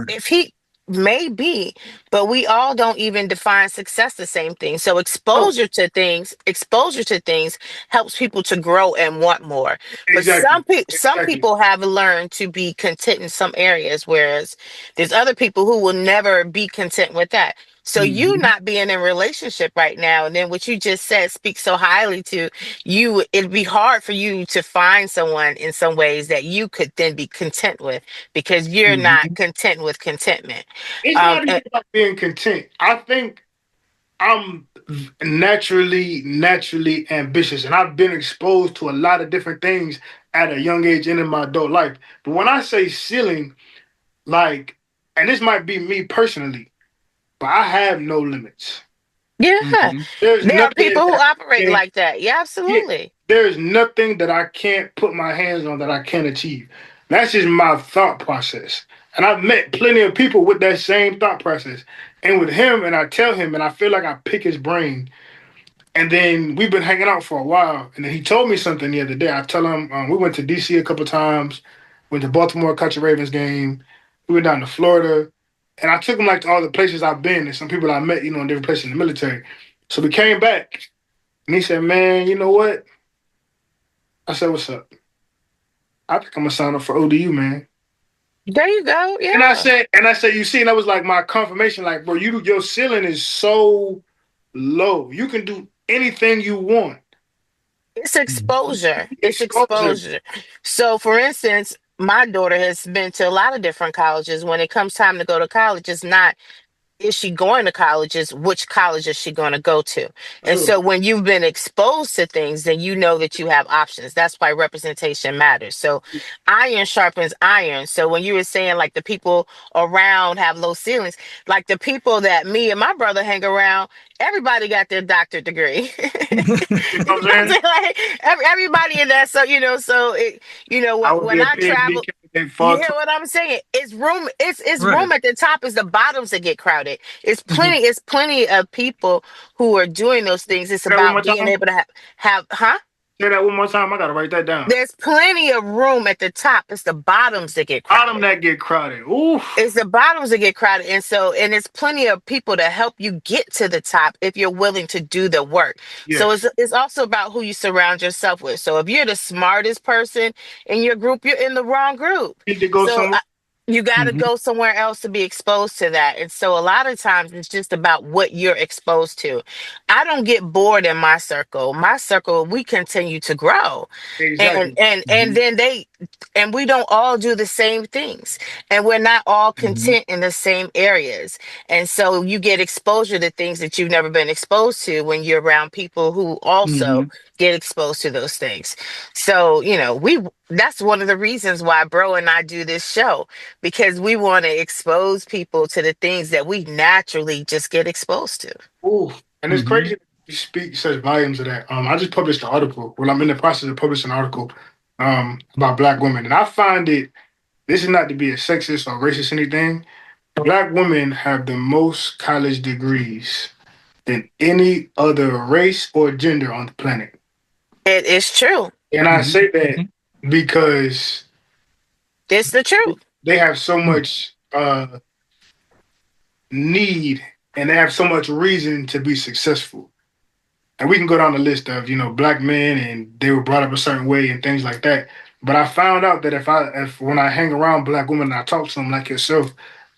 if he may be, but we all don't even define success the same thing. So No, exposure to things helps people to grow and want more. But exactly. some Exactly. people have learned to be content in some areas, whereas there's other people who will never be content with that. So you Mm-hmm. not being in a relationship right now, and then what you just said speaks so highly to you. It'd be hard for you to find someone in some ways that you could then be content with because you're not Mm-hmm. content with contentment. It's Um, not and- even about being content. I think I'm naturally ambitious, and I've been exposed to a lot of different things at a young age and in my adult life. But when I say ceiling, like, and this might be me personally, but I have no limits. yeah, Mm-hmm. There's there are nothing people who that I operate can't, like that. Yeah, yeah, absolutely. there's nothing that I can't put my hands on that I can't achieve. That's just my thought process. And I've met plenty of people with that same thought process. And with him, and I tell him, and I feel like I pick his brain. And then we've been hanging out for a while. And then he told me something the other day. I tell him we went to DC a couple times, went to Baltimore, catch a Ravens game. We went down to Florida, and I took him like to all the places I've been and some people I met, in different places in the military. So we came back, and he said, "Man, you know what?" I said, "What's up?" I think I'm gonna sign up for ODU, man. There you go. And I Yeah. said, you see, and that was like my confirmation, like, bro, your ceiling is so low. You can do anything you want. It's exposure. It's Exposure. exposure. So, for instance, my daughter has been to a lot of different colleges. When it comes time to go to college, it's not is she going to colleges, which college is she going to go to? And True. so when you've been exposed to things, then you know that you have options. That's why representation matters. So iron sharpens iron. So when you were saying like the people around have low ceilings, like the people that me and my brother hang around, everybody got their doctorate degree. You know You what I'm know what I'm saying? saying? Like everybody in that. So so it I would be when a I PhD travel, candidate you far hear too. what I'm saying? It's Right. room at the top. It's the bottoms that get crowded. It's Mm-hmm. plenty of people who are doing those things. It's Say that one about more being time. able to have huh? Say that one more time. I gotta write that down. There's plenty of room at the top. It's the bottoms that get Bottom crowded. that get crowded. Oof. It's the bottoms that get crowded. And it's plenty of people to help you get to the top if you're willing to do the work. So Yes. it's also about who you surround yourself with. So if you're the smartest person in your group, you're in the wrong group. Need to go So somewhere. you got to Mm-hmm. go somewhere else to be exposed to that. And so a lot of times it's just about what you're exposed to. I don't get bored in my circle. My circle, we continue to grow. And Exactly. and and then and we don't all do the same things, and we're not all Mm-hmm. content in the same areas. And so you get exposure to things that you've never been exposed to when you're around people who also Mm-hmm. get exposed to those things. So we that's one of the reasons why bro and I do this show, because we want to expose people to the things that we naturally just get exposed to. Oof. And it's Mm-hmm. crazy that you speak such volumes of that. I just published an article. Well, I'm in the process of publishing an article about black women. And I find this is not to be a sexist or racist anything. Black women have the most college degrees than any other race or gender on the planet. It is true. And I Mm-hmm. say that because It's the truth. they have so much need and they have so much reason to be successful. and we can go down the list of black men and they were brought up a certain way and things like that. But I found out that if when I hang around black women and I talk to them like yourself,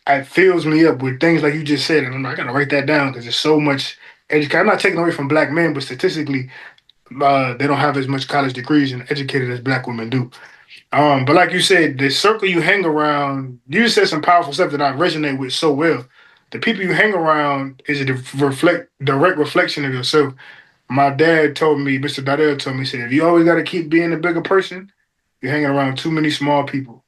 it fills me up with things like you just said, and I'm like, I gotta write that down because there's so much education. I'm not taking away from black men, but statistically, they don't have as much college degrees and educated as black women do. But like you said, the circle you hang around, you just said some powerful stuff that I resonate with so well. The people you hang around is a direct reflection of yourself. My dad told me, Mr. Dardell told me, he said, if you always got to keep being a bigger person, you're hanging around too many small people.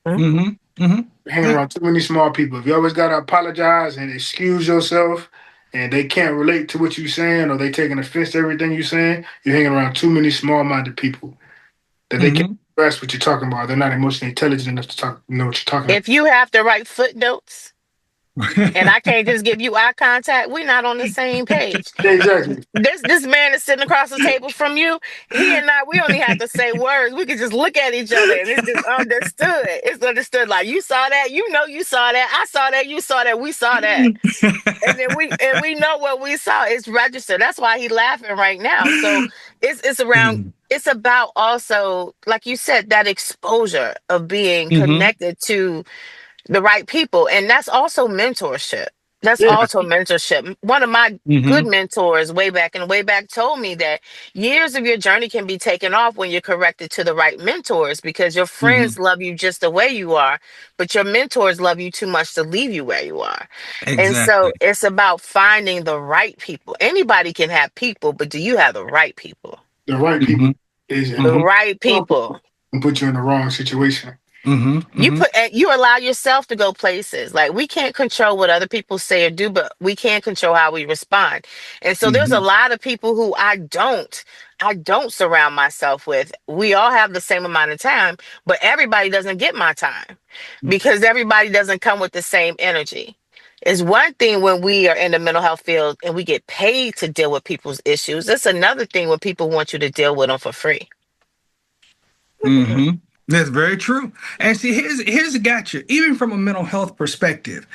Mm-hmm. Mm-hmm. You're hanging around too many small people. If you always got to apologize and excuse yourself and they can't relate to what you're saying or they taking offense to everything you're saying, you're hanging around too many small-minded people that they can't Mm-hmm. grasp what you're talking about. They're not emotionally intelligent enough to know what you're talking about. If you have to write footnotes and I can't just give you eye contact, we're not on the same page. Exactly. This man is sitting across the table from you. He and I, we only have to say words. We can just look at each other and it's just understood. It's understood. Like you saw that, you saw that, I saw that, you saw that, we saw that. And then we know what we saw. It's registered. That's why he's laughing right now. So it's around. It's about also, like you said, that exposure of being Mm-hmm. connected to the right people, and that's also mentorship. That's Yeah. also mentorship. One of my good Mm-hmm. mentors way back told me that years of your journey can be taken off when you're corrected to the right mentors, because your Mm-hmm. friends love you just the way you are, but your mentors love you too much to leave you where you are. And so Exactly. it's about finding the right people. Anybody can have people, but do you have the right people? The right people Mm-hmm. is The Mm-hmm. right people. and put you in the wrong situation. Mm-hmm. You Mm-hmm. put and you allow yourself to go places. Like we can't control what other people say or do, but we can control how we respond. And so there's a Mm-hmm. lot of people who I don't surround myself with. We all have the same amount of time, but everybody doesn't get my time because everybody doesn't come with the same energy. It's one thing when we are in the mental health field and we get paid to deal with people's issues. It's another thing when people want you to deal with them for free. Mm-hmm. That's very true. And see, here's a gotcha. Even from a mental health perspective,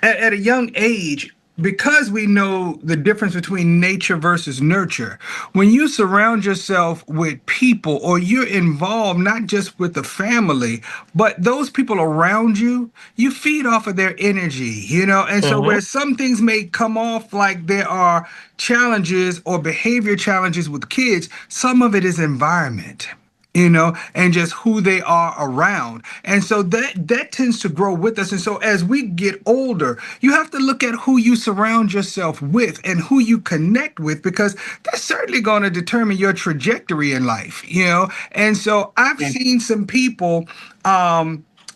at a young age, because we know the difference between nature versus nurture, when you surround yourself with people or you're involved not just with the family, but those people around you, you feed off of their energy, And so, Hmm. where some things may come off like there are challenges or behavior challenges with kids, some of it is environment, and just who they are around. And so that tends to grow with us. And so as we get older, you have to look at who you surround yourself with and who you connect with, because that's certainly going to determine your trajectory in life. And so I've seen some people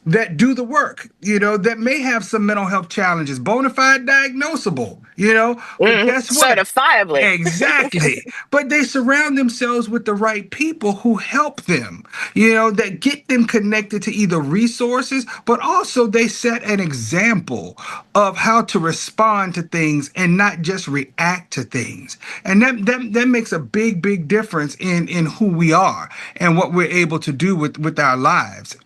that do the work, that may have some mental health challenges, bona fide diagnosable. But Hmm. guess what? Certifiably. Exactly. But they surround themselves with the right people who help them, that get them connected to either resources, but also they set an example of how to respond to things and not just react to things. And that makes a big difference in who we are and what we're able to do with our lives.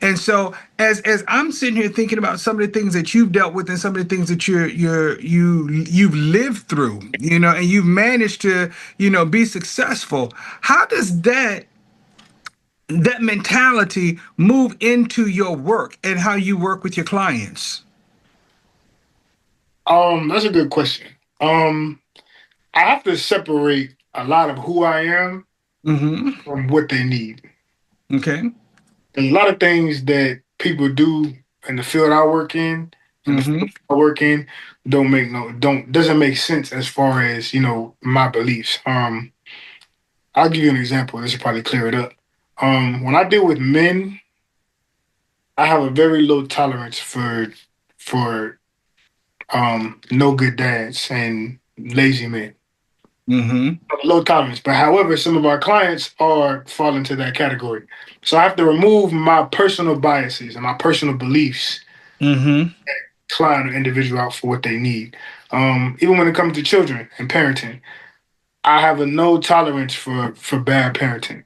And so as I'm sitting here thinking about some of the things that you've dealt with and some of the things that you've lived through, and you've managed to, be successful. How does that mentality move into your work and how you work with your clients? That's a good question. Um, I have to separate a lot of who I am Mm-hmm. from what they need. Okay. There's a lot of things that people do in the field I work in and the Mm-hmm. field I work in don't doesn't make sense as far as my beliefs. I'll give you an example. This will probably clear it up. When I deal with men, I have a very low tolerance for no good dads and lazy men. Mm-hmm. Low tolerance. But however, some of our clients are fall into that category. So I have to remove my personal biases and my personal beliefs, Mm-hmm. client or individual out for what they need. Even when it comes to children and parenting, I have a no tolerance for bad parenting,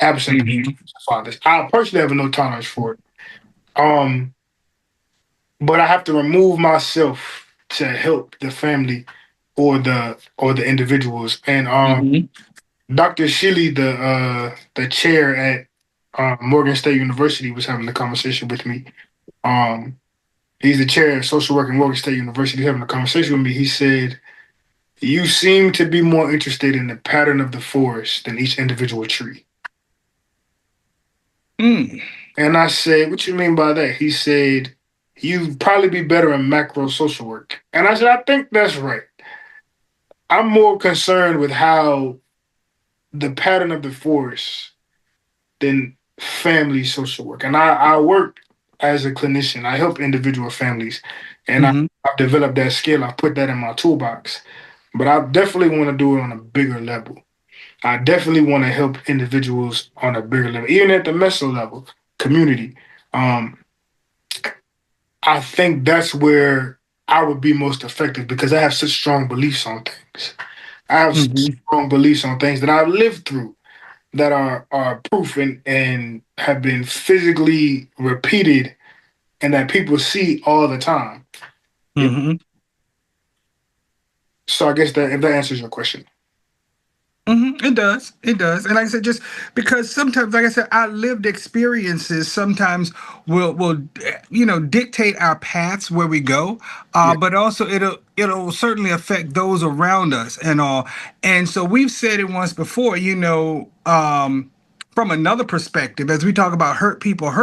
absent Mm-hmm. fathers. I personally have a no tolerance for it. But I have to remove myself to help the family or the individuals. And Hmm. Dr. Shilly, the chair at Morgan State University, was having a conversation with me. Um, he's the chair of social work at Morgan State University. Having a conversation with me, he said, "You seem to be more interested in the pattern of the forest than each individual tree." Mm. And I said, "What you mean by that?" He said, "You'd probably be better in macro social work." And I said, "I think that's right. I'm more concerned with how the pattern of the forest than family social work." And I work as a clinician. I help individual families, and Hmm. I've developed that skill. I put that in my toolbox. But I definitely want to do it on a bigger level. I definitely want to help individuals on a bigger level, even at the meso level, community. Um, I think that's where I would be most effective because I have such strong beliefs on things. I have such Hmm. strong beliefs on things that I've lived through that are proof and have been physically repeated and that people see all the time. Yeah. Hmm. So I guess that if that answers your question. It does. It does. And like I said, just because sometimes, like I said, our lived experiences sometimes will dictate our paths where we go. Yeah. But also it'll certainly affect those around us and all. And so we've said it once before, from another perspective, as we talk about hurt people, and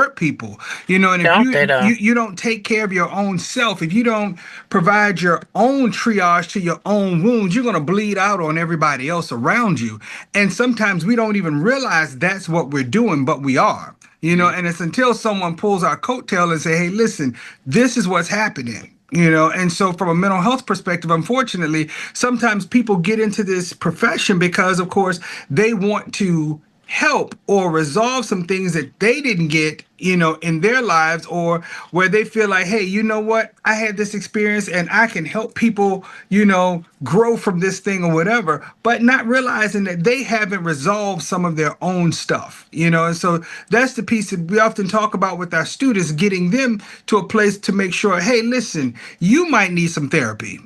if Don't you they you though? you don't take care of your own self, if you don't provide your own triage to your own wounds, you're going to bleed out on everybody else around you. And sometimes we don't even realize that's what we're doing, but we are. And it's until someone pulls our coattail and say, "Hey, listen, this is what's happening." And so from a mental health perspective, unfortunately, sometimes people get into this profession because, of course, they want to help or resolve some things that they didn't get, in their lives, or where they feel like, hey, you know what? I had this experience and I can help people, grow from this thing or whatever, but not realizing that they haven't resolved some of their own stuff, and so that's the piece that we often talk about with our students, getting them to a place to make sure, hey, listen, you might need some therapy,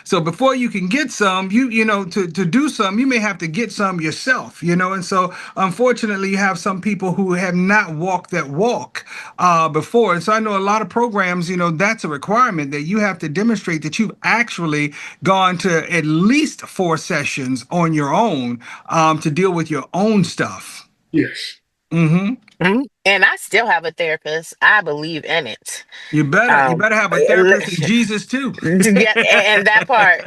so before you can get some, to do some, you may have to get some yourself, and so unfortunately you have some people who have not walked that walk before. And so I know a lot of programs, that's a requirement that you have to demonstrate that you've actually gone to at least 4 sessions on your own to deal with your own stuff. Yes. Hmm. Mhm. And I still have a therapist. I believe in it. You Um, better have a therapist in Jesus too. yeah, and that part,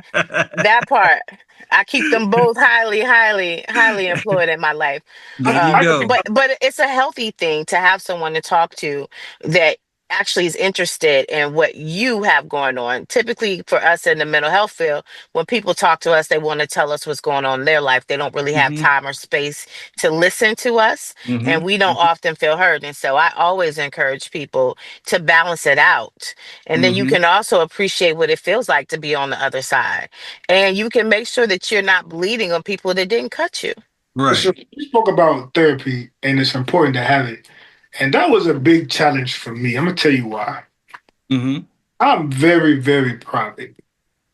I keep them both highly, highly, highly employed in my life. There you I go. But it's a healthy thing to have someone to talk to that actually is interested in what you have going on. Typically, for us in the mental health field, when people talk to us, they want to tell us what's going on in their life. They don't really have Hmm. time or space to listen to us, and Hmm. we don't often feel heard. And so, I always encourage people to balance it out, and then you Hmm. can also appreciate what it feels like to be on the other side, and you can make sure that you're not bleeding on people that didn't cut you. So Right. you spoke about therapy, and it's important to have it. And that was a big challenge for me. I'm gonna tell you why. Hmm. I'm very, very private.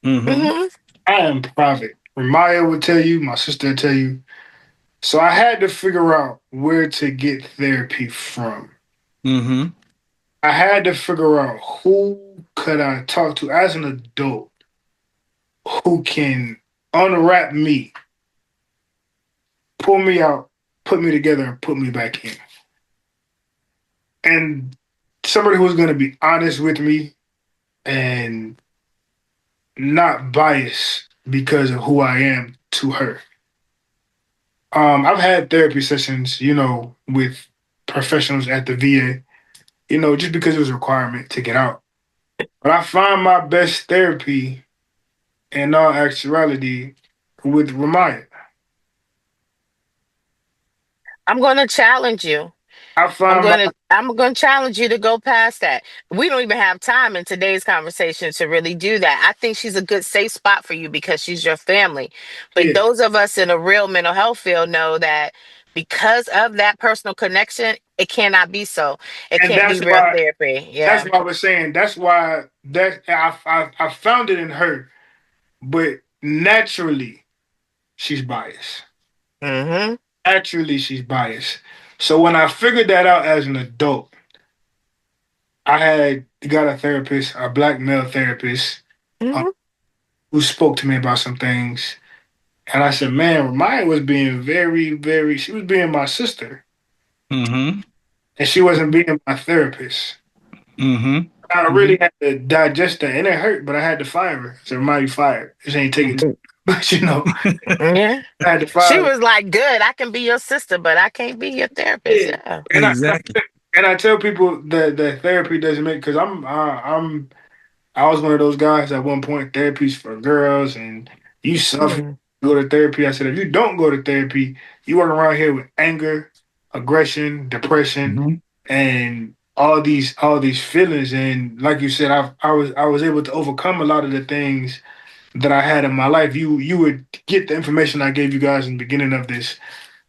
Hmm. Hmm. I am private. Ramaya would tell you, my sister would tell you. So I had to figure out where to get therapy from. Hmm. I had to figure out who could I talk to as an adult who can unwrap me, pull me out, put me together, and put me back in. And somebody who's going to be honest with me and not biased because of who I am to her. I've had therapy sessions, with professionals at the VA, just because it was a requirement to get out. But I find my best therapy in all actuality with Ramaya. I'm going to challenge you. I I'm find my going to I'm going to challenge you to go past that. We don't even have time in today's conversation to really do that. I think she's a good safe spot for you because she's your family. But yeah, those of us in a real mental health field know that because of that personal connection, it cannot be so. It and can't be real therapy. that's Yeah. why I was saying that's why that I found it in her but naturally she's biased. Mm-hmm. Naturally she's biased. So when I figured that out as an adult, I had got a therapist, a black male therapist, um, Mm-hmm. who spoke to me about some things. And I said, man, Maya was being very, very, she was being my sister. Mm-hmm. And she wasn't being my therapist. Mm-hmm. I Mm-hmm. really had to digest that. And it hurt, but I had to fire her. I said, Maya, you fired. This ain't taking time. But Yeah. I had to She fire her. was like, good, I can be your sister, but I can't be your therapist. Yeah. Yeah. And Exactly. I tell people that therapy doesn't make, because I was one of those guys at one point, therapies for girls, and you suffer, Mm. go to therapy. I said, if you don't go to therapy, you walk around here with anger, aggression, depression, Mm-hmm. and all these feelings. And like you said, I was able to overcome a lot of the things that I had in my life. You would get the information I gave you guys in the beginning of this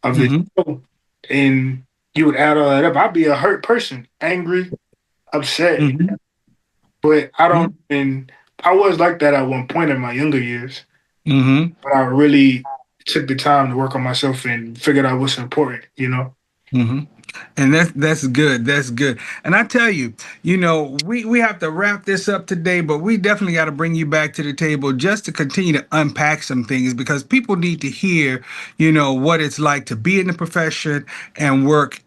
Mm-hmm. show, and you would add all that up. I'd be a hurt person, angry, upset, Mm-hmm. but I don't. And I was like that at one point in my younger years, Mm-hmm. but I really took the time to work on myself and figured out what's important. You know, Mm-hmm. And that's good. That's good. And I tell you, we have to wrap this up today, but we definitely got to bring you back to the table just to continue to unpack some things because people need to hear, what it's like to be in the profession and work,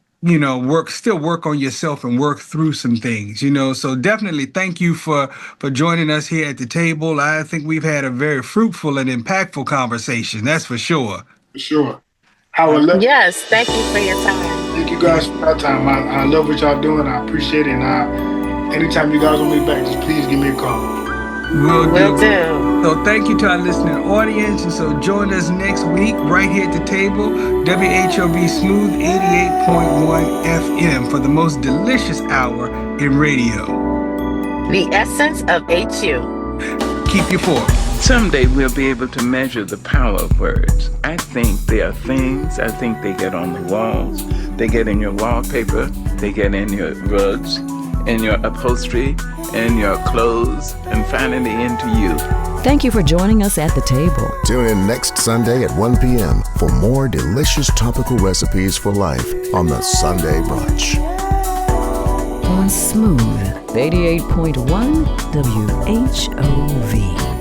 still work on yourself and work through some things. So definitely thank you for joining us here at the table. I think we've had a very fruitful and impactful conversation. That's for sure. for sure. I would Uh, love. Yes. Thank you for your time. Thank you guys for that time. I love what y'all doing. I appreciate it. And anytime you guys want me back, just please give me a call. Will Will do. do. So thank you to our listening audience. And so join us next week right here at the table, WHOV Smooth 88.1 FM for the most delicious hour in radio. The essence of HU. Keep your fork. Someday we'll be able to measure the power of words. I think they are things. I think they get on the walls. They get in your wallpaper. They get in your rugs, in your upholstery, in your clothes, and finally into you. Thank you for joining us at the table. Tune in next Sunday at 1 p.m. for more delicious topical recipes for life on the Sunday Brunch. On Smooth 88.1 WHOV.